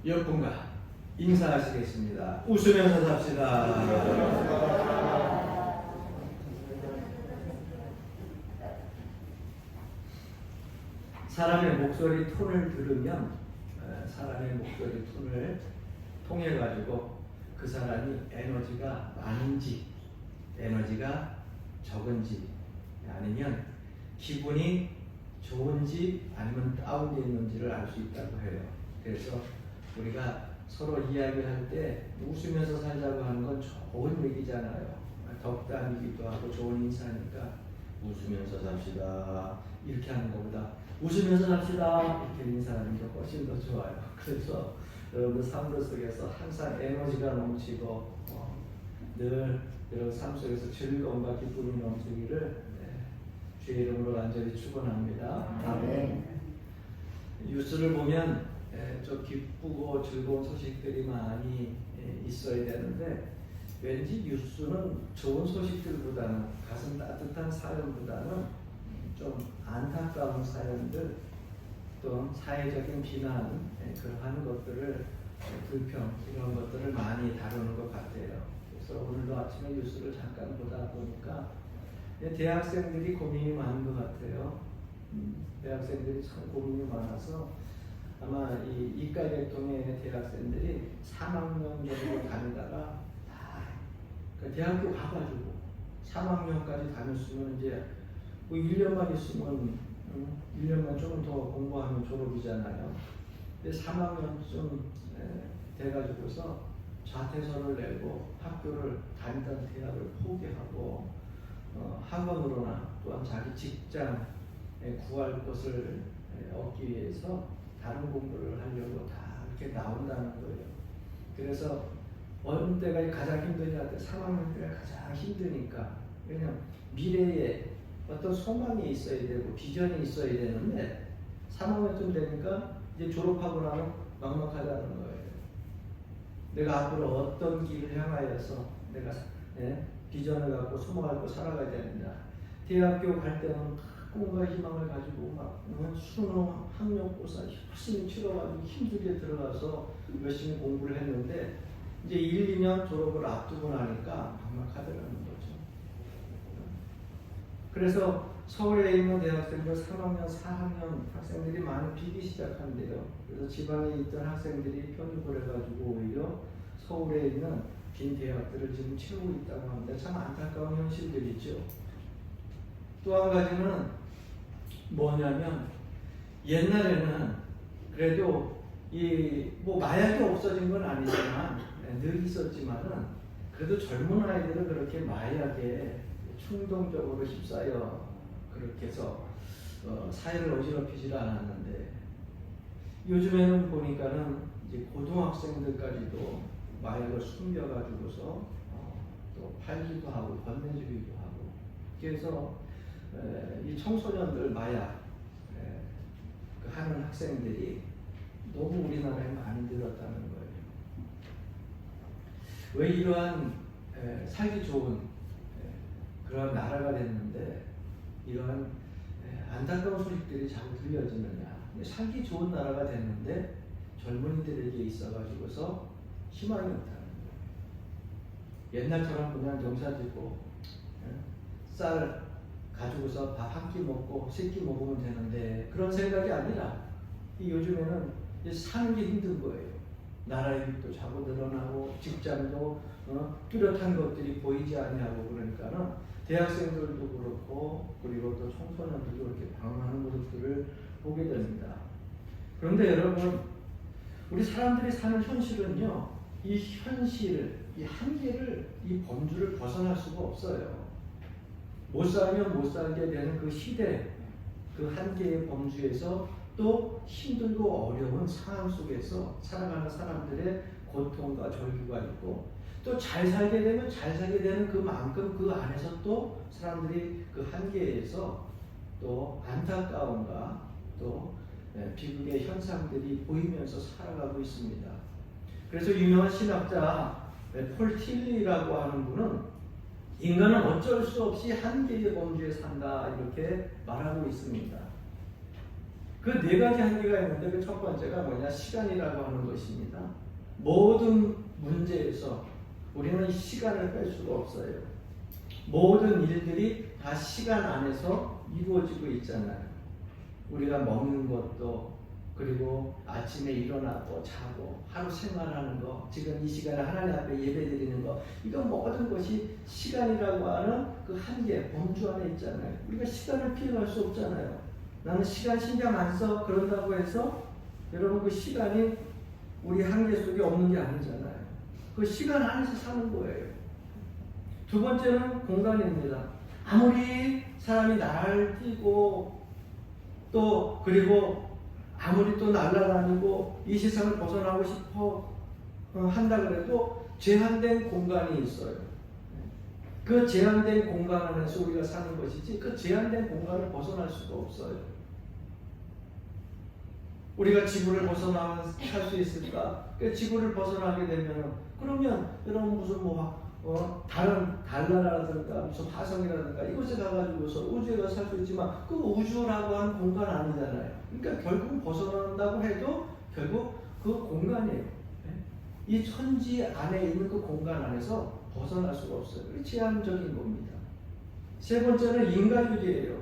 옆분과 인사하시겠습니다. 웃으면서 삽시다. 사람의 목소리 톤을 들으면 사람의 목소리 톤을 통해 가지고 그 사람이 에너지가 많은지 에너지가 적은지 아니면 기분이 좋은지 아니면 다운되어 있는지를 알 수 있다고 해요. 그래서 우리가 서로 이야기할 때 웃으면서 살자고 하는 건 좋은 얘기잖아요. 덕담이기도 하고 좋은 인사니까 웃으면서 삽시다 이렇게 하는 것보다 웃으면서 삽시다 이렇게 인사하는 게 훨씬 더 좋아요. 그래서 여러분들 삶 속에서 항상 에너지가 넘치고 늘 여러분 삶 속에서 즐거움과 기쁨이 넘치기를 주의 이름으로 간절히 축원합니다. 아멘. 뉴스를 보면 좀 기쁘고 즐거운 소식들이 많이 있어야 되는데 왠지 뉴스는 좋은 소식들보다는 가슴 따뜻한 사연보다는 좀 안타까운 사연들 또 사회적인 비난 그러한 것들을 불평 이런 것들을 많이 다루는 것 같아요. 그래서 오늘도 아침에 뉴스를 잠깐 보다 보니까 대학생들이 고민이 많은 것 같아요. 대학생들이 참 고민이 많아서 아마 이 이과계통의 대학생들이 3학년 정도 다니다가 대학교 가가지고 3학년까지 다녔으면 이제 뭐 1년만 있으면 1년만 조금 더 공부하면 졸업이잖아요. 근데 3학년쯤 돼가지고서 자퇴서를 내고 학교를 다니던 대학을 포기하고 학원으로나 또한 자기 직장에 구할 것을 얻기 위해서 다른 공부를 하려고 다 이렇게 나온다는 거예요. 그래서 어느 때가 가장 힘드냐 때 3학년 때가 가장 힘드니까 그냥 미래에 어떤 소망이 있어야 되고 비전이 있어야 되는데 3학년쯤 되니까 이제 졸업하고 나면 막막하다는 거예요. 내가 앞으로 어떤 길을 향하여서 내가 비전을 갖고 소망을 갖고 살아가야 되느냐. 대학교 갈 때는 꿈과 희망을 가지고 막 수능 학력고사 열심히 치러가지고 힘들게 들어가서 열심히 공부를 했는데 이제 1, 2년 졸업을 앞두고 나니까 막막하더라는 거죠. 그래서 서울에 있는 대학생들 3학년, 4학년 학생들이 많이 비기 시작한대요. 그래서 지방에 있던 학생들이 편입을 해가지고 오히려 서울에 있는 빈 대학들을 지금 채우고 있다고 하는데 참 안타까운 현실들이죠. 또 한 가지는 뭐냐면 옛날에는 그래도 뭐 마약이 없어진 건 아니지만 늘 있었지만은 그래도 젊은 아이들은 그렇게 마약에 충동적으로 휩싸여 그렇게 해서 사회를 어지럽히질 않았는데 요즘에는 보니까는 이제 고등학생들까지도 마약을 숨겨가지고서 또 팔기도 하고 건네주기도 하고 그래서 이 청소년들 마약 하는 학생들이 너무 우리나라에 많이 늘었다는 거예요. 왜 이러한 살기 좋은 그런 나라가 됐는데 이러한 안타까운 소식들이 자꾸 들려지느냐. 살기 좋은 나라가 됐는데 젊은이들에게 있어가지고서 희망이 없다는 거예요. 옛날처럼 그냥 농사 짓고 쌀 가지고서 밥 한 끼 먹고 세 끼 먹으면 되는데 그런 생각이 아니라 요즘에는 사는 게 힘든 거예요. 나라의 빚도 자꾸 늘어나고 직장도 뚜렷한 것들이 보이지 않냐고 그러니까는 대학생들도 그렇고 그리고 또 청소년들도 이렇게 방황하는 모습들을 보게 됩니다. 그런데 여러분 우리 사람들이 사는 현실은요 이 현실, 이 한계를 이 범주를 벗어날 수가 없어요. 못 살면 못 살게 되는 그 시대, 그 한계의 범주에서 또 힘들고 어려운 상황 속에서 살아가는 사람들의 고통과 절규가 있고 또 잘 살게 되면 잘 살게 되는 그만큼 그 안에서 또 사람들이 그 한계에서 또 안타까움과 또 비극의 현상들이 보이면서 살아가고 있습니다. 그래서 유명한 신학자 폴 틸리라고 하는 분은 인간은 어쩔 수 없이 한계의 범주에 산다 이렇게 말하고 있습니다. 그 네 가지 한계가 있는데 그 첫 번째가 뭐냐? 시간이라고 하는 것입니다. 모든 문제에서 우리는 시간을 뺄 수가 없어요. 모든 일들이 다 시간 안에서 이루어지고 있잖아요. 우리가 먹는 것도, 그리고 아침에 일어나고 자고 하루 생활하는 거, 지금 이 시간에 하나님 앞에 예배 드리는 거, 이건 모든 것이 시간이라고 하는 그 한계, 범주 안에 있잖아요. 우리가 시간을 피해갈 수 없잖아요. 나는 시간 신경 안 써 그런다고 해서 여러분 그 시간이 우리 한계 속에 없는 게 아니잖아요. 그 시간 안에서 사는 거예요. 두 번째는 공간입니다. 아무리 사람이 날뛰고 또 그리고 아무리 또 날아다니고 이 세상을 벗어나고 싶어 한다 그래도 제한된 공간이 있어요. 그 제한된 공간 안에서 우리가 사는 것이지 그 제한된 공간을 벗어날 수가 없어요. 우리가 지구를 벗어나면 살 수 있을까? 그 지구를 벗어나게 되면 그러면 여러분 무슨 다른 달나라라든가 무슨 화성이라든가 이곳에 가가지고서 우주에 가서 살 수 있지만 그 우주라고 하는 공간 아니잖아요. 그러니까 결국 벗어난다고 해도 결국 그 공간이에요. 이 천지 안에 있는 그 공간 안에서 벗어날 수가 없어요. 그게 제한적인 겁니다. 세 번째는 인간주의예요.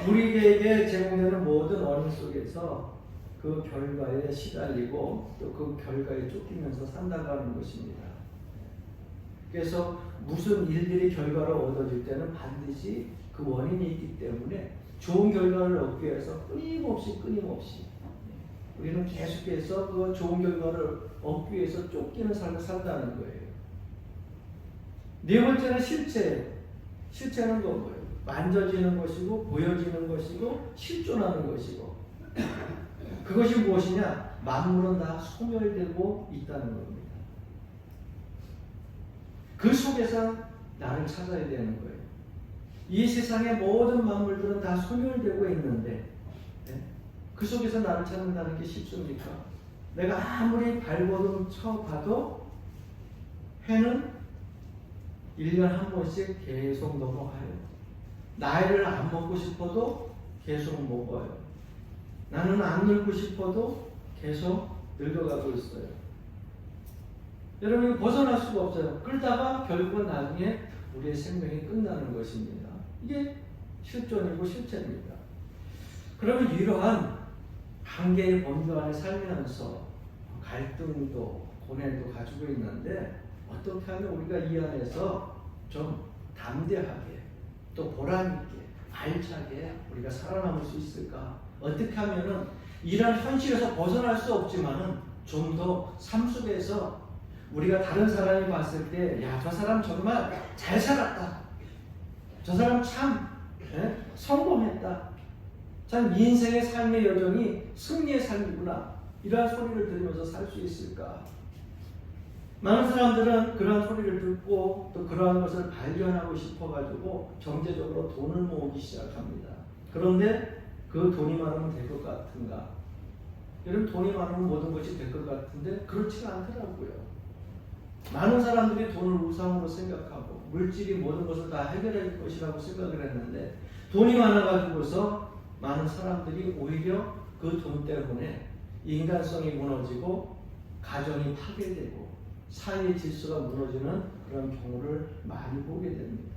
우리에게 제공되는 모든 원인 속에서 그 결과에 시달리고 또 그 결과에 쫓기면서 산다고 하는 것입니다. 그래서 무슨 일들이 결과로 얻어질 때는 반드시 그 원인이 있기 때문에 좋은 결과를 얻기 위해서 끊임없이 우리는 계속해서 그 좋은 결과를 얻기 위해서 쫓기는 삶을 산다는 거예요. 네 번째는 실체는 뭐예요? 만져지는 것이고 보여지는 것이고 실존하는 것이고 그것이 무엇이냐? 만물은 다 소멸되고 있다는 겁니다. 그 속에서 나를 찾아야 되는 거예요. 이 세상의 모든 만물들은 다 소멸되고 있는데 그 속에서 나를 찾는다는 게 쉽습니까? 내가 아무리 발버둥 쳐봐도 해는 1년 한 번씩 계속 넘어가요. 나이를 안 먹고 싶어도 계속 먹어요. 나는 안 늙고 싶어도 계속 늙어가고 있어요. 여러분 벗어날 수가 없어요. 그러다가 결국은 나중에 우리의 생명이 끝나는 것입니다. 이게 실존이고 실체입니다. 그러면 이러한 한계의 범주 안에 살면서 갈등도 고뇌도 가지고 있는데 어떻게 하면 우리가 이 안에서 좀 담대하게 또 보람있게 알차게 우리가 살아남을 수 있을까? 어떻게 하면은 이런 현실에서 벗어날 수 없지만은 좀 더 삶 속에서 우리가 다른 사람이 봤을 때 야, 저 사람 정말 잘 살았다. 저 사람 참 성공했다. 참 인생의 삶의 여정이 승리의 삶이구나. 이러한 소리를 들으면서 살 수 있을까? 많은 사람들은 그러한 소리를 듣고 또 그러한 것을 발견하고 싶어가지고 경제적으로 돈을 모으기 시작합니다. 그런데 그 돈이 많으면 될 것 같은가? 여러분 돈이 많으면 모든 것이 될 것 같은데 그렇지가 않더라고요. 많은 사람들이 돈을 우상으로 생각하고 물질이 모든 것을 다 해결할 것이라고 생각을 했는데 돈이 많아가지고서 많은 사람들이 오히려 그 돈 때문에 인간성이 무너지고 가정이 파괴되고 사회의 질서가 무너지는 그런 경우를 많이 보게 됩니다.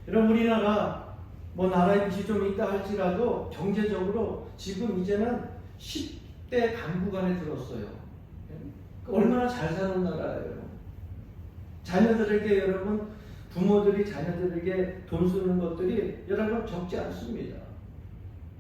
여러분 우리나라 나라의 빚이 좀 있다 할지라도 경제적으로 지금 이제는 10대 강국안에 들었어요. 얼마나 잘 사는 나라예요. 자녀들에게 여러분 부모들이 자녀들에게 돈 쓰는 것들이 여러분 적지 않습니다.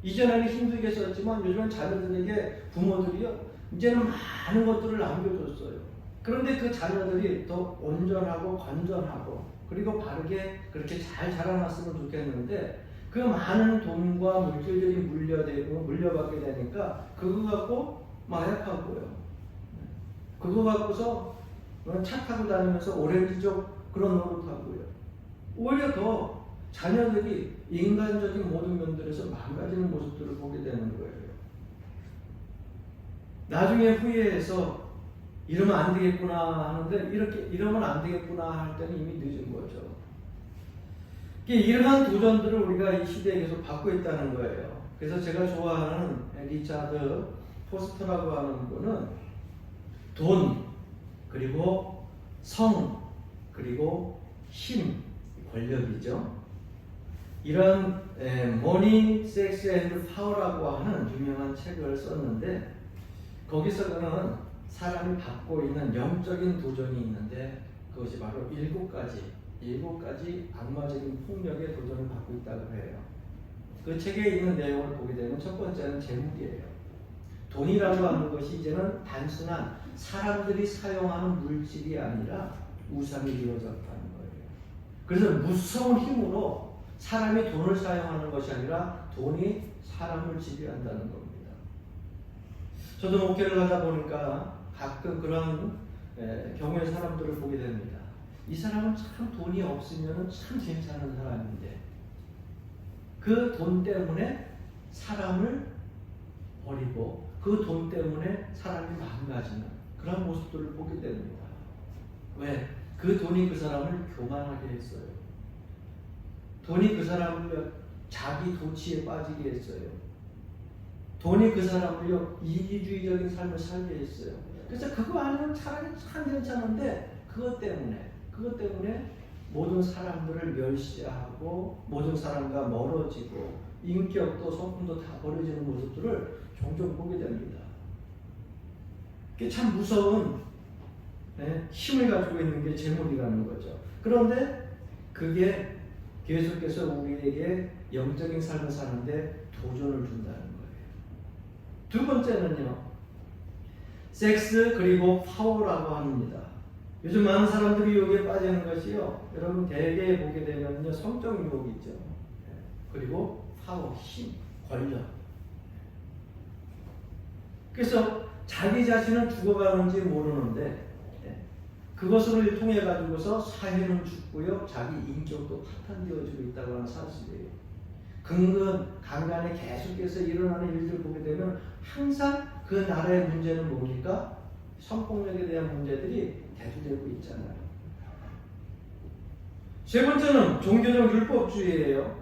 이전에는 힘들게 썼지만 요즘은 자녀들에게 부모들이요 이제는 많은 것들을 남겨줬어요. 그런데 그 자녀들이 더 온전하고 건전하고 그리고 바르게 그렇게 잘 자라났으면 좋겠는데 그 많은 돈과 물질들이 물려받게 되니까 그거 갖고 마약하고요. 그거 갖고서 차 타고 다니면서 오렌지족 그런 노릇하고요. 오히려 더 자녀들이 인간적인 모든 면들에서 망가지는 모습들을 보게 되는 거예요. 나중에 후회해서 이러면 안 되겠구나 하는데 이러면 안 되겠구나 할 때는 이미 늦은 거죠. 이러한 도전들을 우리가 이 시대에 계속 받고 있다는 거예요. 그래서 제가 좋아하는 리차드 포스터라고 하는 분은 돈, 그리고 성, 그리고 힘, 권력이죠. 이런 머니, 섹스 앤드 파워라고 하는 유명한 책을 썼는데 거기서 그는 사람이 받고 있는 영적인 도전이 있는데 그것이 바로 일곱 가지 악마적인 폭력의 도전을 받고 있다고 해요. 그 책에 있는 내용을 보게 되면 첫 번째는 재물이에요. 돈이라고 하는 것이 이제는 단순한 사람들이 사용하는 물질이 아니라 우상이 이루어졌다는 거예요. 그래서 무서운 힘으로 사람이 돈을 사용하는 것이 아니라 돈이 사람을 지배한다는 겁니다. 저도 목회를 하다 보니까 가끔 그런 경우의 사람들을 보게 됩니다. 이 사람은 참 돈이 없으면 참 괜찮은 사람인데 그 돈 때문에 사람을 버리고 그 돈 때문에 사람이 망가지는 그런 모습들을 보게 됩니다. 왜? 그 돈이 그 사람을 교만하게 했어요. 돈이 그 사람을 자기 도취에 빠지게 했어요. 돈이 그 사람을 이기주의적인 삶을 살게 했어요. 그래서 그거 아니면 차라리 참 괜찮은데 그것 때문에 모든 사람들을 멸시하고 모든 사람과 멀어지고 인격도 성품도 다 버려지는 모습들을 종종 보게 됩니다. 그게 참 무서운 힘을 가지고 있는 게 재물이라는 거죠. 그런데 그게 계속해서 우리에게 영적인 삶을 사는데 도전을 준다는 거예요. 두 번째는요, 섹스 그리고 파워라고 합니다. 요즘 많은 사람들이 유혹에 빠지는 것이요, 여러분 대개 보게 되면요 성적 유혹이 있죠. 그리고 파워, 힘, 권력. 그래서 자기 자신은 죽어가는지 모르는데 그것을 통해 가지고서 사회는 죽고요, 자기 인격도 파탄되어지고 있다고 하는 사실이에요. 간간에 계속해서 일어나는 일들 보게 되면 항상 그 나라의 문제는 뭡니까? 성폭력에 대한 문제들이 대두되고 있잖아요. 세 번째는 종교적 율법주의예요.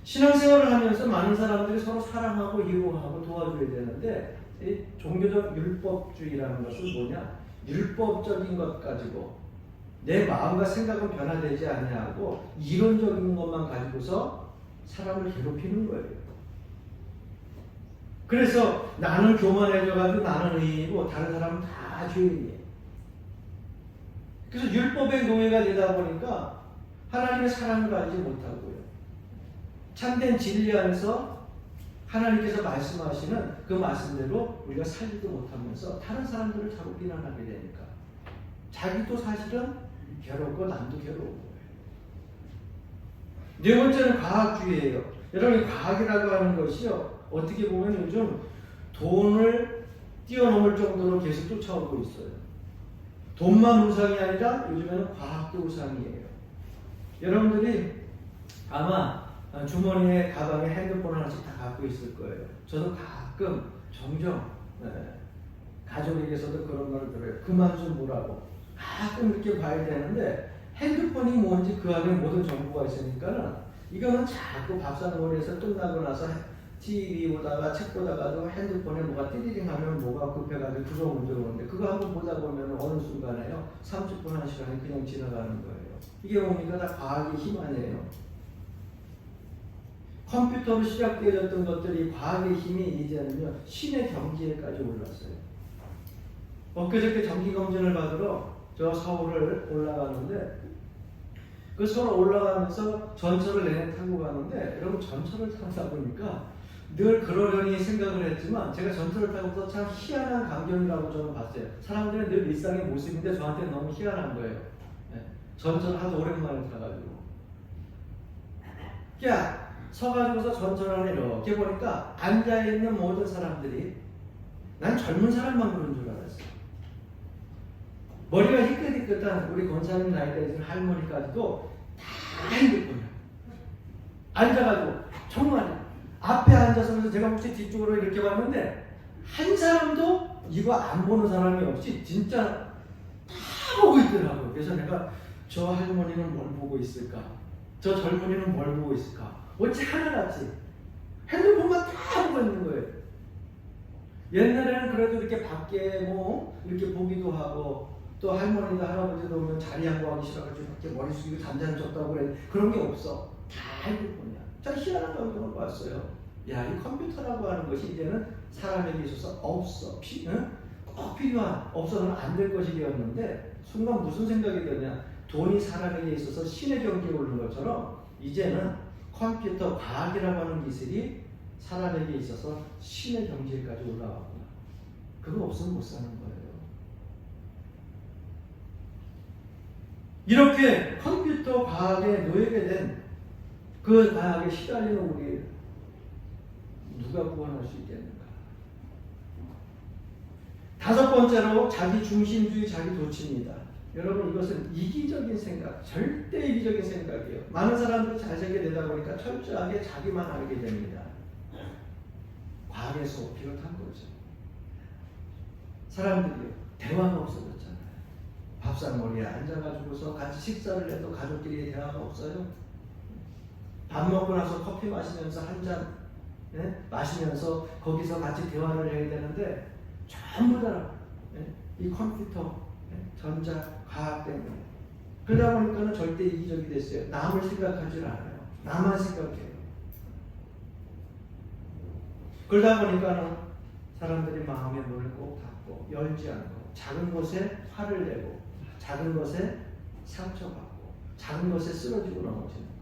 신앙생활을 하면서 많은 사람들이 서로 사랑하고 이용하고 도와줘야 되는데 이 종교적 율법주의라는 것은 뭐냐? 율법적인 것 가지고 내 마음과 생각은 변화되지 않냐고 이론적인 것만 가지고서 사람을 괴롭히는 거예요. 그래서 나는 교만해져가지고 나는 의인이고 다른 사람은 다 죄인이에요. 그래서 율법의 노예가 되다 보니까 하나님의 사랑을 알지 못하고요, 참된 진리 안에서 하나님께서 말씀하시는 그 말씀대로 우리가 살지도 못하면서 다른 사람들을 자꾸 비난하게 되니까 자기도 사실은 괴롭고 남도 괴로운 거예요. 네 번째는 과학주의예요. 여러분, 과학이라고 하는 것이요, 어떻게 보면 요즘 돈을 뛰어넘을 정도로 계속 쫓아오고 있어요. 돈만 우상이 아니라 요즘에는 과학도 우상이에요. 여러분들이 아마 주머니에 가방에 핸드폰 하나씩 다 갖고 있을 거예요. 저도 가끔 종종 가족에게서도 그런 말을 들어요. 그만 좀 보라고. 가끔 이렇게 봐야 되는데 핸드폰이 뭔지 그 안에 모든 정보가 있으니까는 이거는 자꾸 밥상머리에서 끝나고 나서 TV 보다가 책 보다가도 핸드폰에 뭐가 띠리링 하면 뭐가 급해가지고 그거 먼저 오는데 그거 한번 보다 보면 어느 순간에요 30분, 1시간이 그냥 지나가는 거예요. 이게 뭡니까? 다 과학의 힘 아니에요. 컴퓨터로 시작되어졌던 것들이 과학의 힘이 이제는요 신의 경지에까지 올랐어요. 엊그저께 정기검진을 받으러 저 서울을 올라가는데 그 서울 올라가면서 전철을 내내 타고 가는데 여러분, 전철을 타다 보니까 늘 그러려니 생각을 했지만 제가 전철을 타고서 참 희한한 광경이라고 저는 봤어요. 사람들은 늘 일상의 모습인데 저한테는 너무 희한한 거예요. 전철을 하도 오랜만에 타가지고 야 서가지고서 전철 안에 이렇게 보니까 앉아있는 모든 사람들이 난 젊은 사람만 그런 줄 알았어요. 머리가 희끗희끗한 우리 권사님 나이가 있는 할머니까지도 다 핸드폰이야. 앉아가지고 정말 앞에 앉아서 제가 혹시 뒤쪽으로 이렇게 봤는데 한 사람도 이거 안 보는 사람이 없이 진짜 다 보고 있더라고요. 그래서 내가 저 할머니는 뭘 보고 있을까? 저 젊은이는 뭘 보고 있을까? 어찌 하나같이 핸드폰만 다 보고 있는 거예요. 옛날에는 그래도 이렇게 밖에 뭐 이렇게 보기도 하고 또 할머니나 할아버지도 오면 자리 양보하기 싫어가지고 밖에 머리 숙이고 잠자는 척도 그래. 그런 게 없어. 다 핸드폰이야. 자, 희한한 광경을 봤어요. 야, 이 컴퓨터라고 하는 것이 이제는 사람에게 있어서 없어. 꼭 필요한, 없어서는 안 될 것이 되었는데 순간 무슨 생각이 드냐. 돈이 사람에게 있어서 신의 경지에 오르는 것처럼 이제는 컴퓨터 과학이라고 하는 기술이 사람에게 있어서 신의 경지에까지 올라왔구나. 그거 없으면 못 사는 거예요. 이렇게 컴퓨터 과학에 놓이게 된 그 과학에 시달리는 우리 누가 구원할 수 있겠는가? 다섯 번째로 자기 중심주의, 자기 도취입니다. 여러분, 이것은 이기적인 생각, 절대 이기적인 생각이에요. 많은 사람들이 잘 살게 되다 보니까 철저하게 자기만 알게 됩니다. 과학에서 비롯한 거죠. 사람들이요, 대화가 없어졌잖아요. 밥상머리에 앉아가지고서 같이 식사를 해도 가족끼리 대화가 없어요. 밥 먹고 나서 커피 마시면서 한 잔 마시면서 거기서 같이 대화를 해야 되는데 전부 다 이 컴퓨터, 전자, 과학 때문에. 그러다 보니까는 절대 이기적이 됐어요. 남을 생각하지 않아요. 나만 생각해요. 그러다 보니까는 사람들이 마음의 문을 꼭 닫고 열지 않고 작은 것에 화를 내고 작은 것에 상처받고 작은 것에 쓰러지고 넘어지는 거예요.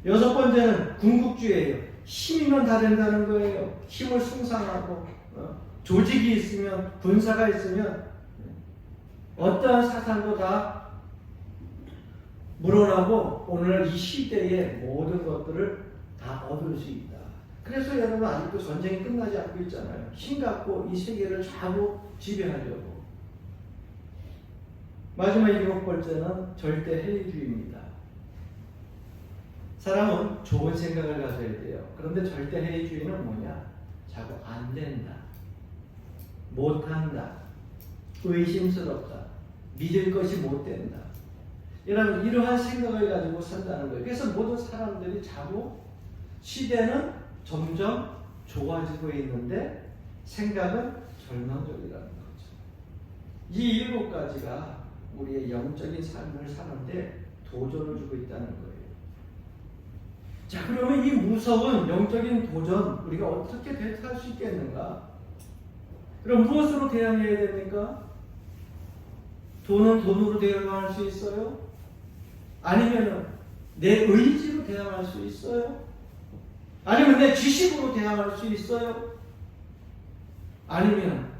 여섯 번째는 궁극주의예요. 힘이면 다 된다는 거예요. 힘을 숭상하고 조직이 있으면, 군사가 있으면 어떠한 사상도 다 물어나고 오늘 이 시대의 모든 것들을 다 얻을 수 있다. 그래서 여러분 아직도 전쟁이 끝나지 않고 있잖아요. 힘 갖고 이 세계를 좌우 지배하려고. 마지막 일곱 번째는 절대 해이주의입니다. 사람은 좋은 생각을 가져야 돼요. 그런데 절대 해이주의는 뭐냐? 자꾸 안 된다, 못한다, 의심스럽다, 믿을 것이 못 된다. 이러한 생각을 가지고 산다는 거예요. 그래서 모든 사람들이 자꾸 시대는 점점 좋아지고 있는데 생각은 절망적이라는 거죠. 이 일곱 가지가 우리의 영적인 삶을 사는데 도전을 주고 있다는 거예요. 자, 그러면 이 무서운 영적인 도전 우리가 어떻게 대처할 수 있겠는가? 그럼 무엇으로 대항해야 됩니까? 돈은 돈으로 대항할 수 있어요? 아니면 내 의지로 대항할 수 있어요? 아니면 내 지식으로 대항할 수 있어요? 아니면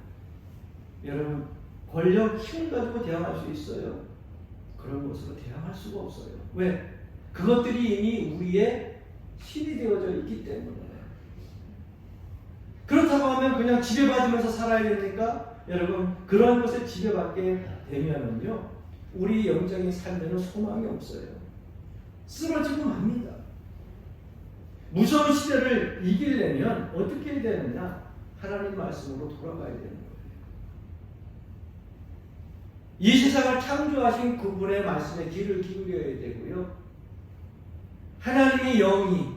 여러분 권력, 힘을 가지고 대항할 수 있어요? 그런 것으로 대항할 수가 없어요. 왜? 그것들이 이미 우리의 신이 되어져 있기 때문에. 그렇다고 하면 그냥 지배받으면서 살아야 됩니까? 여러분, 그런 것에 지배받게 되면은요, 우리 영적인 삶에는 소망이 없어요. 쓰러지고 맙니다. 무서운 시대를 이기려면 어떻게 해야 되느냐? 하나님 말씀으로 돌아가야 되는 거예요. 이 세상을 창조하신 그분의 말씀에 귀를 기울여야 되고요. 하나님의 영이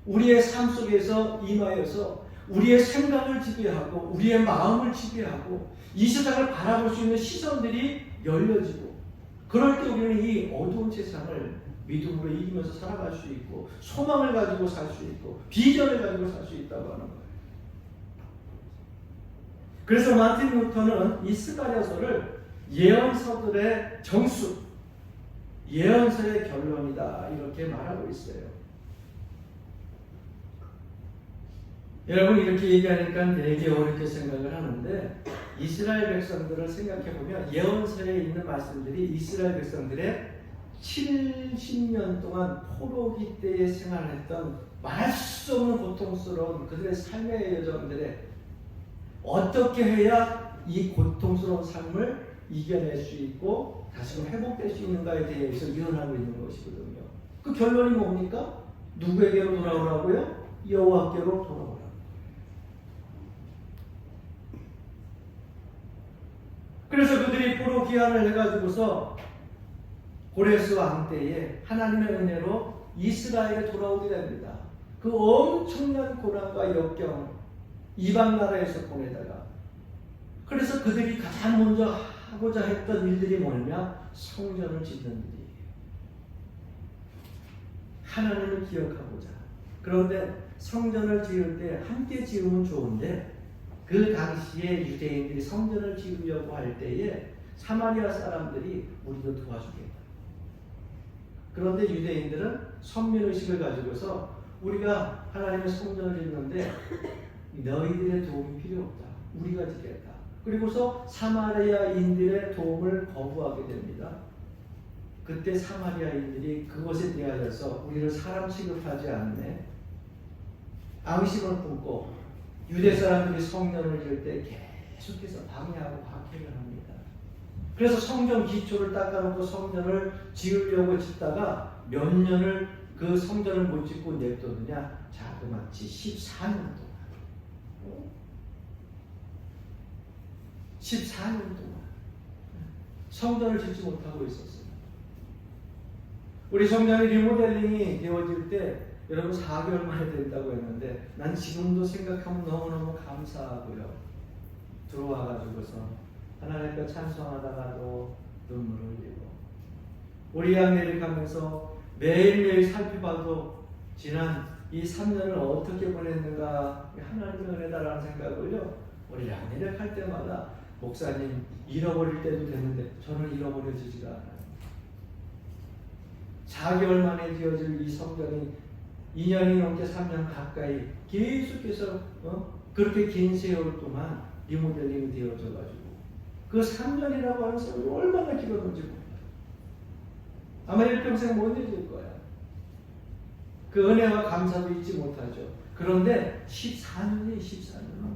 우리의 삶 속에서 임하여서 우리의 생각을 지배하고 우리의 마음을 지배하고 이 세상을 바라볼 수 있는 시선들이 열려지고, 그럴 때 우리는 이 어두운 세상을 믿음으로 이기면서 살아갈 수 있고 소망을 가지고 살 수 있고 비전을 가지고 살 수 있다고 하는 거예요. 그래서 마틴 루터는 이 스가랴서를 예언서들의 정수, 예언서의 결론이다 이렇게 말하고 있어요. 여러분, 이렇게 얘기하니까 되게 어렵게 생각을 하는데 이스라엘 백성들을 생각해보면 예언서에 있는 말씀들이 이스라엘 백성들의 70년 동안 포로기 때에 생활했던 말할 수 없는 고통스러운 그들의 삶의 여정들에 어떻게 해야 이 고통스러운 삶을 이겨낼 수 있고 다시금 회복될 수 있는가에 대해서 예언하고 있는 것이거든요. 그 결론이 뭡니까? 누구에게로 돌아오라고요? 여호와께로 돌아오라. 그래서 그들이 포로 귀환을 해가지고서 고레스 왕 때에 하나님의 은혜로 이스라엘에 돌아오게 됩니다. 그 엄청난 고난과 역경, 이방 나라에서 보내다가, 그래서 그들이 가장 먼저 하고자 했던 일들이 뭐냐? 성전을 짓는 일이에요. 하나님을 기억하고자. 그런데 성전을 지을 때 함께 지으면 좋은데, 그 당시에 유대인들이 성전을 지으려고 할 때에 사마리아 사람들이 우리도 도와주겠다. 그런데 유대인들은 선민의식을 가지고서 우리가 하나님의 성전을 짓는데 너희들의 도움이 필요 없다. 우리가 짓겠다. 그리고서 사마리아인들의 도움을 거부하게 됩니다. 그때 사마리아인들이 그것에 대하여서 우리를 사람 취급하지 않네, 앙심을 품고 유대 사람들이 성전을 지을 때 계속해서 방해하고 박해를 합니다. 그래서 성전 기초를 닦아놓고 성전을 지으려고 짓다가 몇 년을 그 성전을 못 짓고 냅두느냐? 자그마치 14년 동안. 14년 동안 성전을 짓지 못하고 있었어요. 우리 성전이 리모델링이 되어질 때 여러분 4개월 만에 된다고 했는데, 난 지금도 생각하면 너무너무 감사하고요. 들어와가지고서 하나님 앞에 찬송하다가도 눈물을 흘리고, 우리 양내를 가면서 매일매일 살펴봐도 지난 이 3년을 어떻게 보냈는가, 하나님의 은혜다라는 생각을요, 우리 양내를 할 때마다, 목사님 잃어버릴 때도 되는데 저는 잃어버려지지가 않아요. 4개월 만에 지어질 이 성전이 2년이 넘게 3년 가까이 계속해서 그렇게 긴 세월 동안 리모델링이 되어져가지고, 그 3년이라고 하는 세월이 얼마나 길었는지 몰라요. 아마 일평생 못 잊을 거야. 그 은혜와 감사도 잊지 못하죠. 그런데 14년이 14년.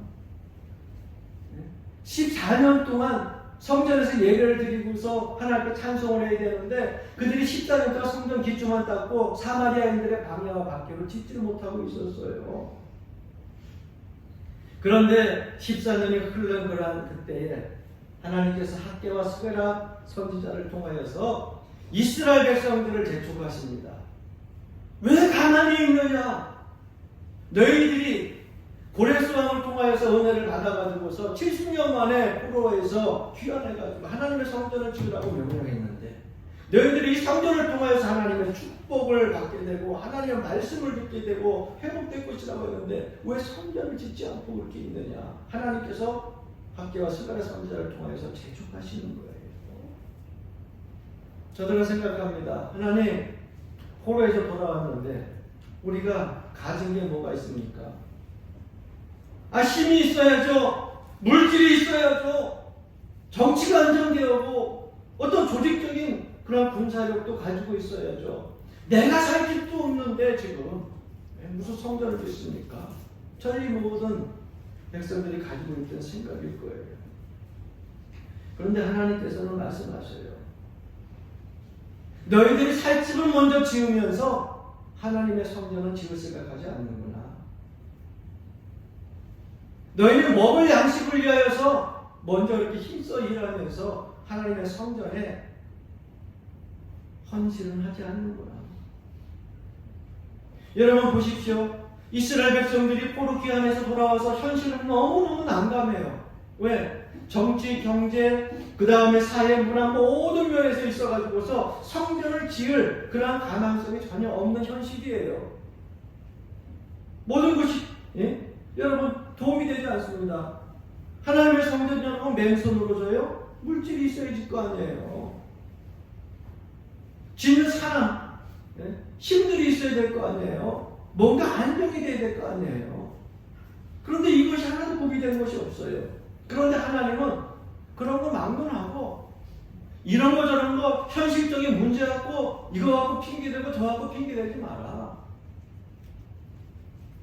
14년 동안 성전에서 예배를 드리고서 하나님께 찬송을 해야 되는데, 그들이 14년 동안 성전 기초만 닦고 사마리아인들의 방해와 박해로 짓지를 못하고 있었어요. 그런데 14년이 흐른 그러한 그때에 하나님께서 학개와 스게라 선지자를 통하여서 이스라엘 백성들을 재촉하십니다. 왜 가난이 있느냐? 너희들이 고레스 왕을 통하여서 은혜를 받아가지고서 70년 만에 포로에서 귀환해가지고 하나님의 성전을 지으라고 명령했는데, 너희들이 이 성전을 통하여서 하나님의 축복을 받게 되고 하나님의 말씀을 듣게 되고 회복될 것이라고 했는데 왜 성전을 짓지 않고 그렇게 있느냐? 하나님께서 학개와 스가랴 선지자를 통하여서 재촉하시는 거예요. 저들은 생각합니다. 하나님, 포로에서 돌아왔는데 우리가 가진 게 뭐가 있습니까? 힘이 있어야죠. 물질이 있어야죠. 정치가 안정되고 어떤 조직적인 그런 군사력도 가지고 있어야죠. 내가 살 집도 없는데 지금 무슨 성전을 짓습니까? 저희 모든 백성들이 가지고 있던 생각일 거예요. 그런데 하나님께서는 말씀하셔요. 너희들이 살 집을 먼저 지으면서 하나님의 성전은 지을 생각하지 않는구나. 너희는 먹을 양식을 위하여서 먼저 이렇게 힘써 일하면서 하나님의 성전에 헌신은 하지 않는구나. 여러분 보십시오. 이스라엘 백성들이 포로 귀환에서 돌아와서 현실은 너무너무 난감해요. 왜? 정치, 경제, 그 다음에 사회, 문화 모든 면에서 있어가지고서 성전을 지을 그러한 가능성이 전혀 없는 현실이에요. 모든 것이 여러분 도움이 되지 않습니다. 하나님의 성전 여러분 맨손으로 져요? 물질이 있어야 질 거 아니에요. 짓는 사람, 힘들이 있어야 될 거 아니에요. 뭔가 안정이 돼야 될 거 아니에요. 그런데 이것이 하나도 고비된 것이 없어요. 그런데 하나님은 그런 거 막론하고 이런 거 저런 거 현실적인 문제 갖고 이거 갖고 핑계대고 저 갖고 핑계대지 마라.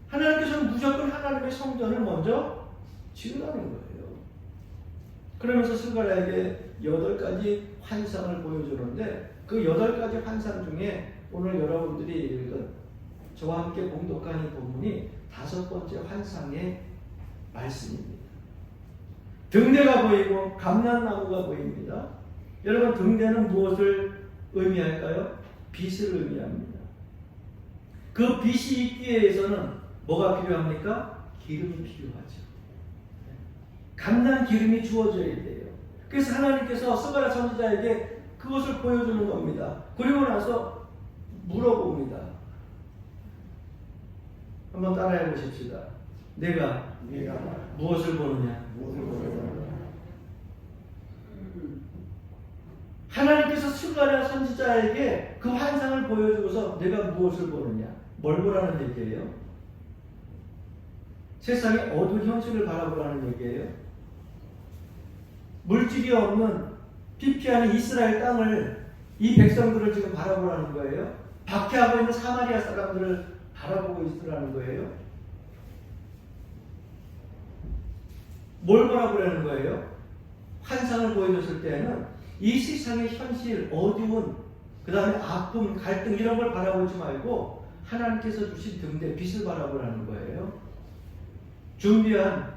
하나님께서는 무조건 하나님의 성전을 먼저 지으라는 거예요. 그러면서 스가랴에게 8가지 환상을 보여주는데 그 8가지 환상 중에 오늘 여러분들이 읽은 저와 함께 봉독한 이 본문이 5번째 환상의 말씀입니다. 등대가 보이고 감람나무가 보입니다. 여러분 등대는 무엇을 의미할까요? 빛을 의미합니다. 그 빛이 있기 위해서는 뭐가 필요합니까? 기름이 필요하죠. 감난 기름이 주어져야 돼요. 그래서 하나님께서 스가랴 선지자에게 그것을 보여주는 겁니다. 그리고 나서 물어봅니다. 한번 따라해 보십시다. 내가 무엇을 보느냐? 하나님께서 스가랴 선지자에게 그 환상을 보여주고서 내가 무엇을 보느냐? 뭘 보라는 얘기예요? 세상의 어두운 현실을 바라보라는 얘기예요. 물질이 없는 피피하는 이스라엘 땅을, 이 백성들을 지금 바라보라는 거예요. 박해하고 있는 사마리아 사람들을 바라보고 있으라는 거예요. 뭘 바라보라는 거예요? 환상을 보여줬을 때는 이 세상의 현실, 어두운, 그 다음에 아픔, 갈등 이런 걸 바라보지 말고 하나님께서 주신 등대 빛을 바라보라는 거예요. 준비한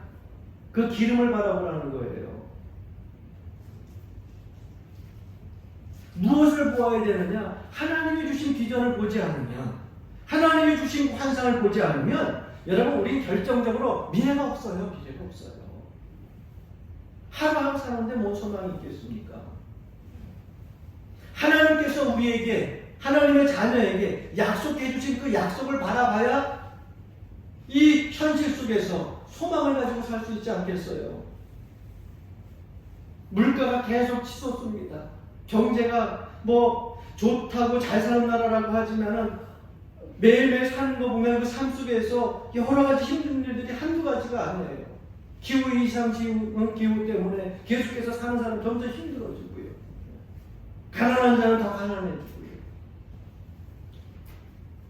그 기름을 바라보라는 거예요. 무엇을 보아야 되느냐? 하나님이 주신 비전을 보지 않으면, 하나님이 주신 환상을 보지 않으면 여러분 우리 결정적으로 미래가 없어요. 미래가 없어요. 하루하루 사는데 뭔 소망이 있겠습니까? 하나님께서 우리에게, 하나님의 자녀에게 약속해 주신 그 약속을 바라봐야 이 현실 속에서 소망을 가지고 살 수 있지 않겠어요? 물가가 계속 치솟습니다. 경제가 뭐 좋다고 잘 사는 나라라고 하지만은 매일매일 사는 거 보면 그 삶 속에서 여러 가지 힘든 일들이 한두 가지가 아니에요. 기후 이상 기후 때문에 계속해서 사는 사람 점점 힘들어지고요. 가난한 자는 더 가난해지고요.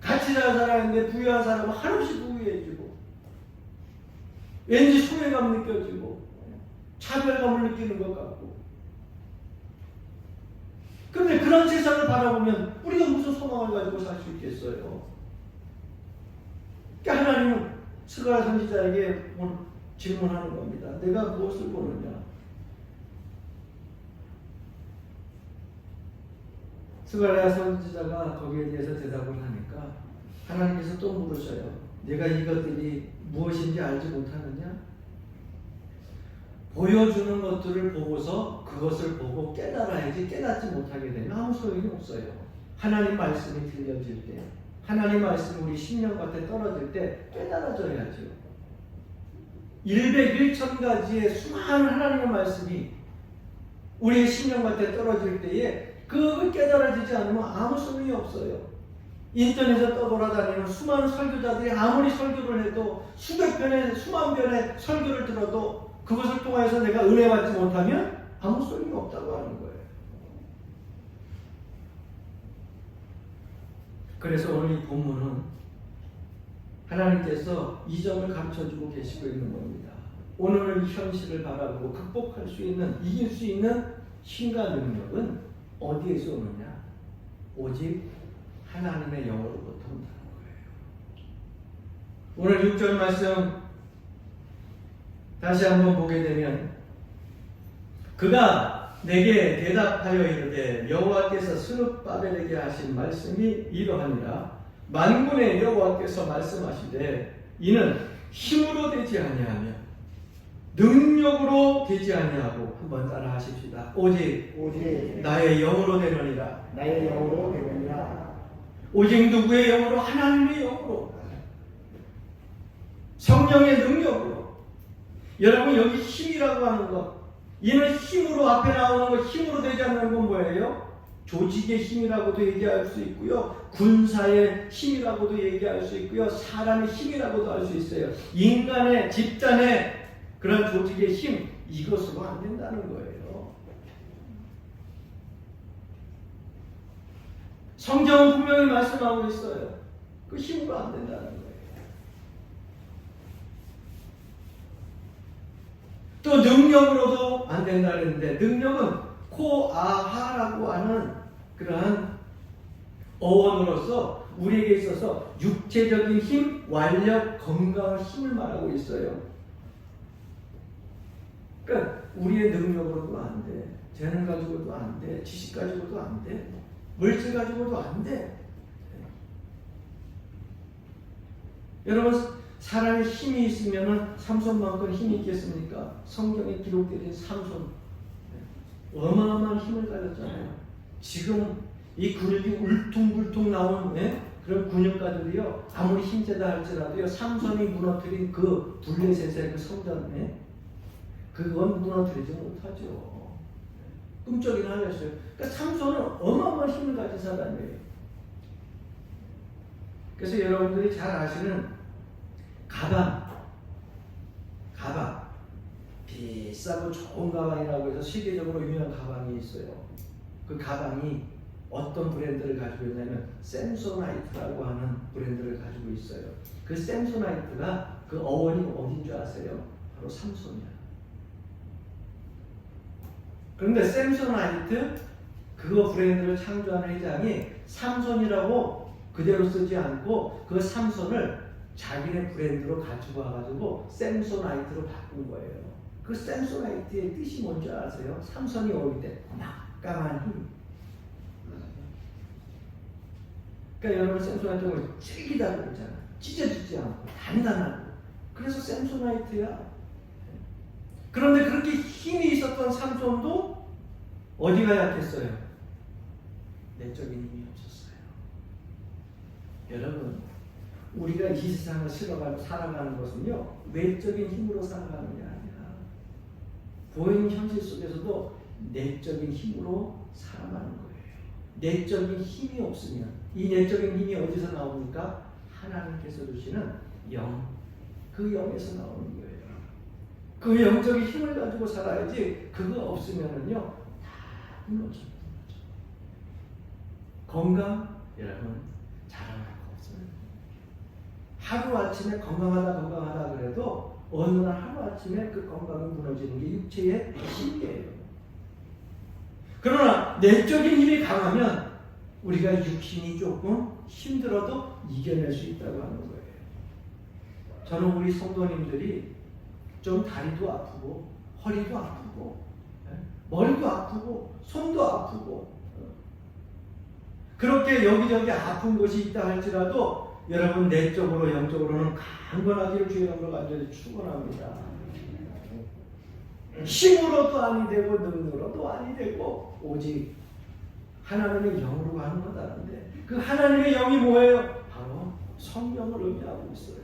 같이 잘 살았는데 부유한 사람은 한없이 부유해지고 왠지 소외감 느껴지고 차별감을 느끼는 것 같고. 그런데 그런 세상을 바라보면 우리가 무슨 소망을 가지고 살 수 있겠어요? 그러니까 하나님은 스가랴 선지자에게 질문하는 겁니다. 내가 무엇을 보느냐? 스가랴 선지자가 거기에 대해서 대답을 하니까 하나님께서 또 물으셔요. 내가 이것들이 무엇인지 알지 못하느냐? 보여주는 것들을 보고서 그것을 보고 깨달아야지, 깨닫지 못하게 되면 아무 소용이 없어요. 하나님 말씀이 들려질 때, 하나님 말씀이 우리 심령밭에 떨어질 때 깨달아져야죠. 101,000가지의 수많은 하나님의 말씀이 우리의 심령밭에 떨어질 때에 그걸 깨달아지지 않으면 아무 소용이 없어요. 인터넷에 떠돌아다니는 수많은 설교자들이 아무리 설교를 해도 수백 편의, 수만 편의 설교를 들어도 그것을 통해서 내가 은혜 받지 못하면 아무 소용이 없다고 하는 거예요. 그래서 오늘 이 본문은 하나님께서 이 점을 가르쳐주고 계시고 있는 겁니다. 오늘 현실을 바라보고 극복할 수 있는, 이길 수 있는 힘과 능력은 어디에서 오느냐? 오직 하나님의 영으로부터 온다는 거예요. 오늘 6절 말씀 다시 한번 보게 되면 그가 내게 대답하여 이르되 여호와께서 스룹바벨에게 하신 말씀이 이러하니라. 만군의 여호와께서 말씀하시되 이는 힘으로 되지 아니하며 능력으로 되지 아니하고, 한번 따라 하십시다. 오직 나의 영으로 되느니라. 나의 영으로 되느니라. 오직 누구의 영으로? 하나님의 영으로, 성령의 능력으로. 여러분 여기 힘이라고 하는 것, 이는 힘으로 앞에 나오는 것, 힘으로 되지 않는 건 뭐예요? 조직의 힘이라고도 얘기할 수 있고요, 군사의 힘이라고도 얘기할 수 있고요, 사람의 힘이라고도 할 수 있어요. 인간의, 집단의 그런 조직의 힘, 이것으로 안 된다는 거예요. 성경은 분명히 말씀하고 있어요. 그 힘으로 안 된다는 거예요. 또 능력으로도 안 된다 그랬는데, 능력은 코아하라고 하는 그러한 어원으로서 우리에게 있어서 육체적인 힘, 완력, 건강한 힘을 말하고 있어요. 그러니까 우리의 능력으로도 안 돼, 재능 가지고도 안 돼, 지식 가지고도 안 돼, 물질 가지고도 안 돼. 여러분 사람의 힘이 있으면은 삼손만큼 힘이 있겠습니까? 성경에 기록되어 삼손 어마어마한 힘을 가졌잖아요. 지금 이 근육이 울퉁불퉁 나온 그런 근육가들이요 아무리 힘세다 할지라도요 삼손이 무너뜨린 그 블레셋의 그 성전 그건 무너뜨리지 못하죠. 꿈쩍이나 하였어요. 그러니까 삼손은 어마어마한 힘을 가진 사람이에요. 그래서 여러분들이 잘 아시는 가방 비싸고 좋은 가방이라고 해서 세계적으로 유명한 가방이 있어요. 그 가방이 어떤 브랜드를 가지고 있냐면 샘소나이트라고 하는 브랜드를 가지고 있어요. 그 샘소나이트가 그 어원이 어딘 줄 아세요? 바로 삼손이야. 그런데 샘소나이트 그거 브랜드를 창조한 회장이 삼손이라고 그대로 쓰지 않고 그 삼손을 자기네 브랜드로 가지고 와가지고 샘소나이트로 바꾼 거예요. 그 샘소나이트의 뜻이 뭔지 아세요? 삼손이 어릴 때 막강한 힘. 그러니까 여러분 샘소나이트는 찔기다고 그러잖아. 찢어지지 않고 단단하고. 그래서 샘소나이트야. 그런데 그렇게 힘이 있었던 삼손도 어디가 약했어요? 내적인 힘이 없었어요. 여러분 우리가 이 세상을 살아가는 것은요 외적인 힘으로 살아가는 게 아니라 보이는 현실 속에서도 내적인 힘으로 살아가는 거예요. 내적인 힘이 없으면 이 내적인 힘이 어디서 나옵니까? 하나님께서 주시는 영, 그 영에서 나오는 거예요. 그 영적인 힘을 가지고 살아야지 그거 없으면은요 다 무너져요. 건강 여러분 자랑할 거 없어요. 하루아침에 건강하다 그래도 어느 날 하루아침에 그 건강이 무너지는 게 육체의 힘이에요. 그러나 내적인 힘이 강하면 우리가 육신이 조금 힘들어도 이겨낼 수 있다고 하는 거예요. 저는 우리 성도님들이 좀 다리도 아프고 허리도 아프고 머리도 아프고 손도 아프고 그렇게 여기저기 아픈 곳이 있다 할지라도 여러분 내적으로 영적으로는 강건하기를 주의 이름으로 간절히 축원합니다. 힘으로도 아니 되고 능력으로도 아니 되고 오직 하나님의 영으로 가는 거다는데 그 하나님의 영이 뭐예요? 바로 성령을 의미하고 있어요.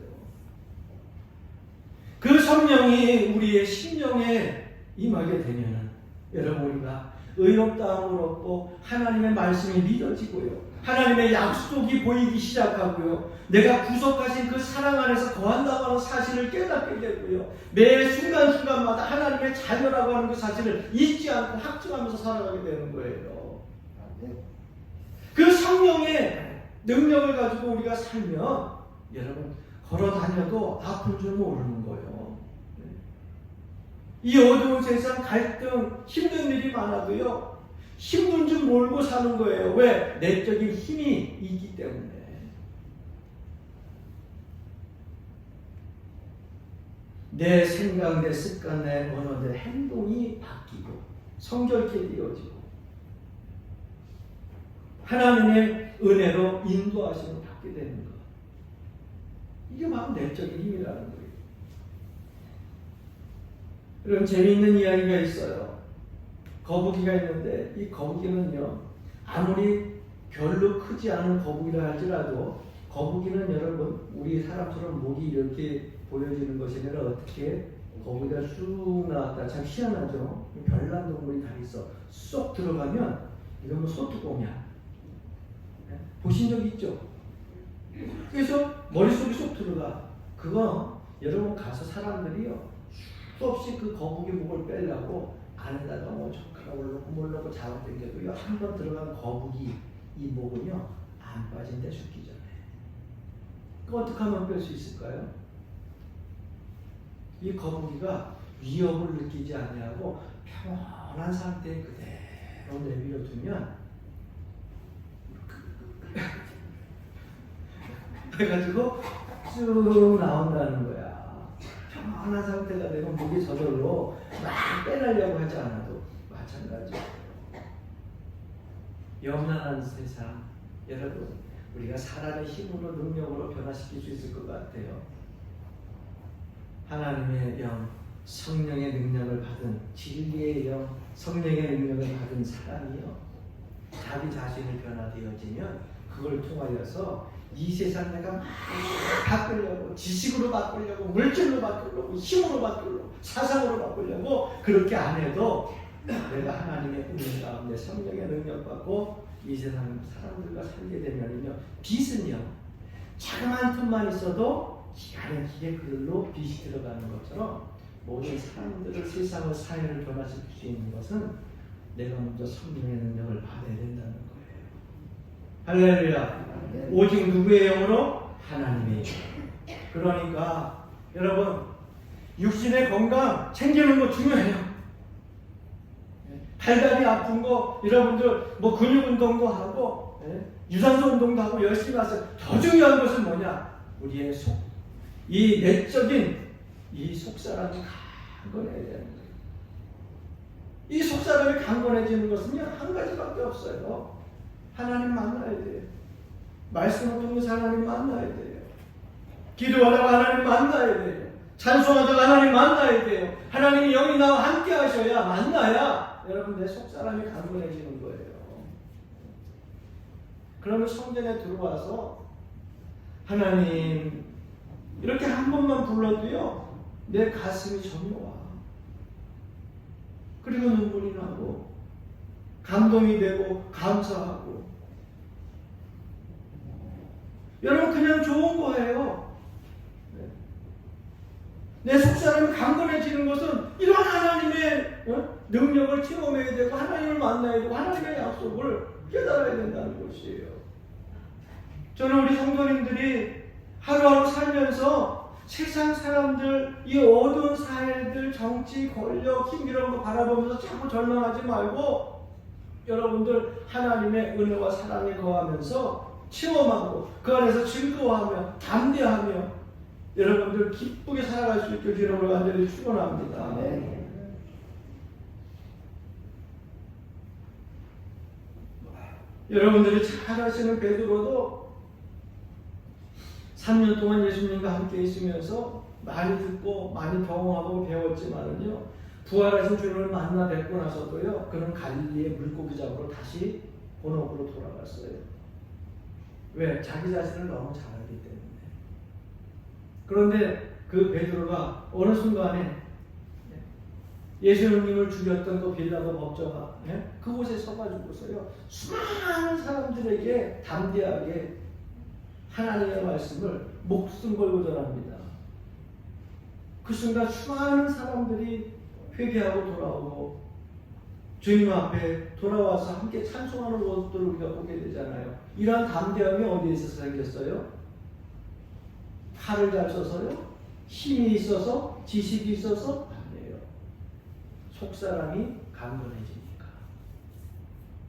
그 성령이 우리의 심령에 임하게 되면은 여러분 우리가 의롭다함을 얻고 하나님의 말씀이 믿어지고요. 하나님의 약속이 보이기 시작하고요. 내가 구속하신 그 사랑 안에서 거한다고 하는 사실을 깨닫게 되고요. 매 순간순간마다 하나님의 자녀라고 하는 그 사실을 잊지 않고 확증하면서 살아가게 되는 거예요. 그 성령의 능력을 가지고 우리가 살면 여러분 걸어 다녀도 아픈 줄 모르는 거예요. 이 어두운 세상 갈등 힘든 일이 많아도요 힘든 줄 모르고 사는 거예요. 왜? 내적인 힘이 있기 때문에. 내 생각, 내 습관, 내 언어, 내 행동이 바뀌고 성결케 되어지고 하나님의 은혜로 인도하심을 받게 되는 것. 이게 바로 내적인 힘이라는 거예요. 여러분 재미있는 이야기가 있어요. 거북이가 있는데 이 거북이는요 아무리 별로 크지 않은 거북이라 할지라도 거북이는 여러분 우리 사람처럼 목이 이렇게 보여지는 것이 아니라 어떻게 거북이가 쑥 나왔다. 참 희한하죠. 별난 동물이 다 있어. 쏙 들어가면 이건 뭐 소뚜껑이야. 보신 적 있죠? 그래서 머릿속에 쏙 들어가. 그거 여러분 가서 사람들이요 수없이 그 거북이 목을 빼려고 안에다가 뭐 젓가락을 넣고 뭘 넣고 잡아당겨도요 한 번 들어간 거북이 이 목은요 안 빠진대 죽기 전에. 그 어떻게 하면 뺄 수 있을까요? 이 거북이가 위협을 느끼지 아니하고 편안한 상태에 그대로 내버려 두면 그래가지고 쭉 나온다는 거야. 편안한 상태가 되면 목이 저절로 막 빼내려고 하지 않아도 마찬가지예요. 염란한 세상, 여러분 우리가 사람의 힘으로 능력으로 변화시킬 수 있을 것 같아요. 하나님의 영, 성령의 능력을 받은, 진리의 영, 성령의 능력을 받은 사람이요, 자기 자신이 변화되어지면 그걸 통하여서 이 세상 내가 막 바꾸려고, 지식으로 바꾸려고, 물질로 바꾸려고, 힘으로 바꾸려고, 사상으로 바꾸려고 그렇게 안 해도 내가 하나님의 은혜 가운데 성령의 능력 받고 이 세상 사람들과 살게 되면요, 빛은요, 자그마한 틈만 있어도 기가 막히게 그들로 빛이 들어가는 것처럼 모든 사람들을, 세상을, 사회를 변화시킬 수 있는 것은 내가 먼저 성령의 능력을 받아야 된다는 거예요. 할렐루야. 오직 누구의 영으로? 하나님의 영. 그러니까 여러분, 육신의 건강 챙기는 거 중요해요. 팔다리 아픈 거 여러분들 뭐 근육 운동도 하고 유산소 운동도 하고 열심히 하세요. 더 중요한 것은 뭐냐? 우리의 이 내적인 이 속사람이 강건해야 되는 거예요. 이 속사람이 강건해지는 것은요, 한 가지밖에 없어요. 하나님 만나야 돼요. 말씀을 통해서 하나님 만나야 돼요. 기도하다가 하나님 만나야 돼요. 찬송하다가 하나님 만나야 돼요. 하나님이 영이 나와 함께 하셔야, 만나야 여러분 내 속사람이 강건해지는 거예요. 그러면 성전에 들어와서 하나님 이렇게 한 번만 불러도요, 내 가슴이 저려와. 그리고 눈물이 나고 감동이 되고 감사하고. 여러분 그냥 좋은 거예요. 내 속사람이 강건해지는 것은 이런 하나님의 능력을 체험해야 되고, 하나님을 만나야 되고, 하나님의 약속을 깨달아야 된다는 것이에요. 저는 우리 성도님들이 하루하루 살면서 세상 사람들, 이 어두운 사회들, 정치, 권력, 힘 이런 거 바라보면서 자꾸 절망하지 말고 여러분들 하나님의 은혜와 사랑에 거하면서 체험하고 그 안에서 즐거워하며 담대하며 여러분들 기쁘게 살아갈 수 있게 여러분을 간절히 축원합니다. 네. 여러분들이 잘 아시는 베드로도 3년 동안 예수님과 함께 있으면서 많이 듣고 많이 경험하고 배웠지만은요, 부활하신 주님을 만나 뵙고 나서도요, 그는 갈릴리의 물고기 잡으러 다시 본업으로 돌아갔어요. 왜? 자기 자신을 너무 잘 알기 때문에. 그런데 그 베드로가 어느 순간에 예수님을 죽였던 그 빌라도 법정가 그곳에 서가지고서요, 수많은 사람들에게 담대하게 하나님의 말씀을 목숨 걸고 전합니다. 그 순간 수많은 사람들이 회개하고 돌아오고 주님 앞에 돌아와서 함께 찬송하는 모습들을 우리가 보게 되잖아요. 이러한 담대함이 어디에서 생겼어요? 칼을 잘 써서요? 힘이 있어서? 지식이 있어서? 아니에요. 속사람이 강건해지니까,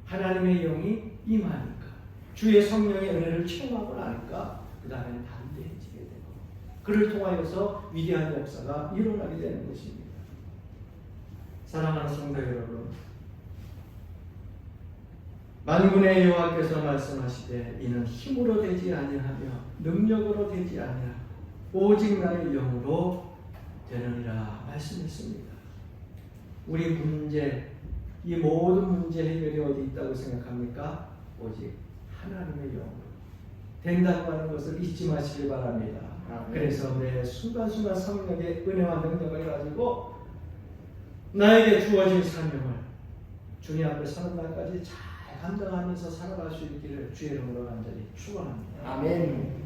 하나님의 영이 임하니까, 주의 성령의 은혜를 체험하고 나니까 그 다음에는 담대해지게 되고, 그를 통하여서 위대한 역사가 일어나게 되는 것입니다. 사랑하는 성도 여러분, 만군의 여호와께서 말씀하시되 이는 힘으로 되지 아니하며 능력으로 되지 아니하며 오직 나의 영으로 되느니라 말씀했습니다. 우리 문제, 이 모든 문제 해결이 어디 있다고 생각합니까? 오직 하나님의 영으로 된다고 하는 것을 잊지 마시기 바랍니다. 그래서 내 순간순간 성령의 은혜와 능력을 가지고 나에게 주어진 사명을 주님 앞에 서는 날까지 잘 감당하면서 살아갈 수 있기를 주의 이름으로 간절히 축원합니다. 아멘.